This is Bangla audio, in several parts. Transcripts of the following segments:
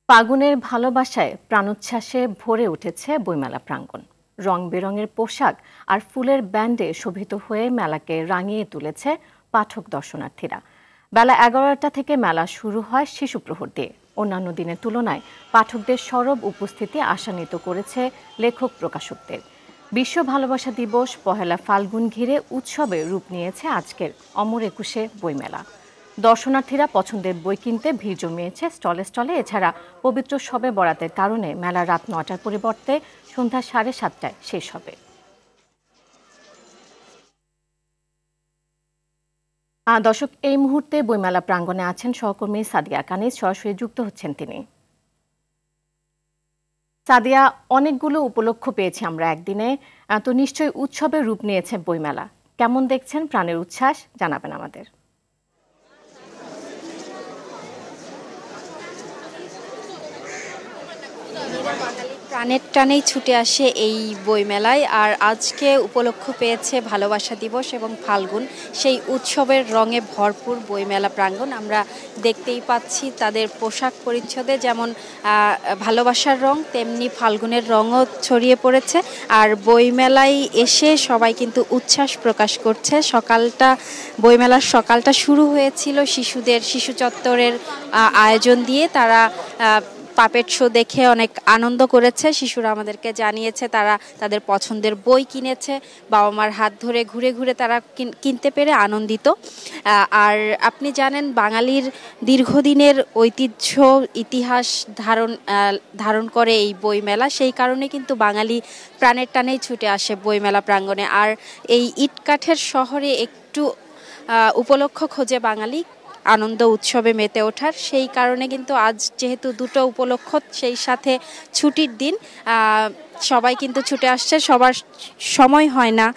ফাগুনের ভালোবাসায় প্রাণোচ্ছ্বাসে ভরে উঠেছে বইমেলা প্রাঙ্গণ। রং বেরঙের পোশাক আর ফুলের ব্যান্ডে শোভিত হয়ে মেলাকে রাঙিয়ে তুলেছে পাঠক দর্শনার্থীরা। বেলা 11টা থেকে মেলা শুরু হয় শিশু প্রহর দিয়ে। অন্যান্য দিনের তুলনায় পাঠকদের সরব উপস্থিতি আশান্বিত করেছে লেখক প্রকাশকদের। বিশ্ব ভালোবাসা দিবস পহেলা ফাল্গুন ঘিরে উৎসবে রূপ নিয়েছে আজকের অমর একুশে বইমেলা। দর্শনার্থীরা পছন্দের বই কিনতে ভিড় জমিয়েছে স্টলে স্টলে। এছাড়া পবিত্র শবে বরাতের কারণে মেলা রাত 9টার পরিবর্তে সন্ধ্যা 7:30টায় শেষ হবে। দর্শক, এই মুহূর্তে বইমেলা প্রাঙ্গণে আছেন সহকর্মী সাদিয়া কানিজ, সরাসরি যুক্ত হচ্ছেন তিনি। সাদিয়া, অনেকগুলো উপলক্ষ পেয়েছি আমরা একদিনে, তো নিশ্চয়ই উৎসবের রূপ নিয়েছে বইমেলা। কেমন দেখছেন প্রাণের উচ্ছ্বাস, জানাবেন আমাদের। প্রাণের টানেই ছুটে আসে এই বইমেলায়। আর আজকে উপলক্ষ পেয়েছে ভালোবাসা দিবস এবং ফাল্গুন, সেই উৎসবের রঙে ভরপুর বইমেলা প্রাঙ্গণ। আমরা দেখতেই পাচ্ছি তাদের পোশাক পরিচ্ছদে যেমন ভালোবাসার রং, তেমনি ফাল্গুনের রঙও ছড়িয়ে পড়েছে। আর বইমেলায় এসে সবাই কিন্তু উচ্ছ্বাস প্রকাশ করছে। বইমেলার সকালটা শুরু হয়েছিল শিশু চত্বরের আয়োজন দিয়ে। তারা পাপেট শো দেখে অনেক আনন্দ করেছে। শিশুরা আমাদেরকে জানিয়েছে তারা তাদের পছন্দের বই কিনেছে, বাবা মার হাত ধরে ঘুরে ঘুরে তারা কিনতে পেরে আনন্দিত। আর আপনি জানেন, বাঙালির দীর্ঘদিনের ঐতিহ্য ইতিহাস ধারণ করে এই বইমেলা। সেই কারণে কিন্তু বাঙালি প্রাণের টানেই ছুটে আসে বইমেলা প্রাঙ্গণে। আর এই ইটকাঠের শহরে একটু উপলক্ষ খোঁজে বাঙালি আনন্দ উৎসবে মেতে ওঠার। সেই কারণে কিন্তু আজ যেহেতু দুটো উপলক্ষ, সেই সাথে ছুটির দিন, সবাই কিন্তু ছুটে আসছে। সবার সময় হয় না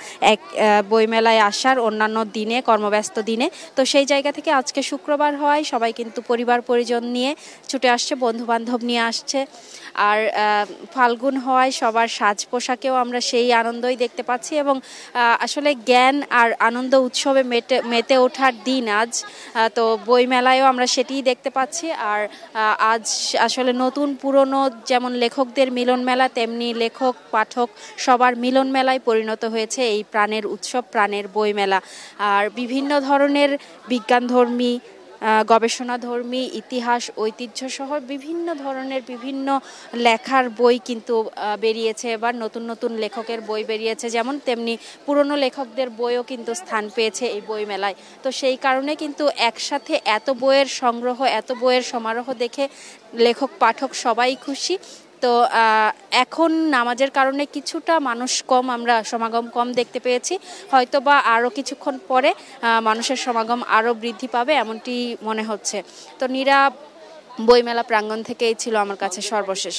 বইমেলায় আসার অন্যান্য দিনে, কর্মব্যস্ত দিনে। তো সেই জায়গা থেকে আজকে শুক্রবার হওয়ায় সবাই কিন্তু পরিবার পরিজন নিয়ে ছুটে আসছে, বন্ধু বান্ধব নিয়ে আসছে। আর ফাল্গুন হওয়ায় সবার সাজ পোশাকেও আমরা সেই আনন্দই দেখতে পাচ্ছি। এবং আসলে জ্ঞান আর আনন্দ উৎসবে মেতে ওঠার দিন আজ। তো বইমেলায়ও আমরা সেটিই দেখতে পাচ্ছি। আর আজ আসলে নতুন পুরনো যেমন লেখকদের মিলন মেলা, তেমনি লেখক পাঠক সবার মিলন মেলায় পরিণত হয়েছে এই প্রাণের উৎসব, প্রাণের বইমেলা। আর বিভিন্ন ধরনের বিজ্ঞানধর্মী, গবেষণাধর্মী, ইতিহাস ঐতিহ্য সহ বিভিন্ন ধরনের বিভিন্ন লেখার বই কিন্তু বেরিয়েছে। এবার নতুন নতুন লেখকের বই বেরিয়েছে যেমন, তেমনি পুরনো লেখকদের বইও কিন্তু স্থান পেয়েছে এই বইমেলায়। তো সেই কারণে কিন্তু একসাথে এত বইয়ের সংগ্রহ, এত বইয়ের সমারোহ দেখে লেখক পাঠক সবাই খুশি। তো এখন নামাজের কারণে কিছুটা আমরা সমাগম কম দেখতে পেয়েছি। হয়তোবা আরও কিছুক্ষণ পরে মানুষের সমাগম আরও বৃদ্ধি পাবে এমনটি মনে হচ্ছে। তো নীরা, বইমেলা প্রাঙ্গণ থেকেই ছিল আমার কাছে সর্বশেষ।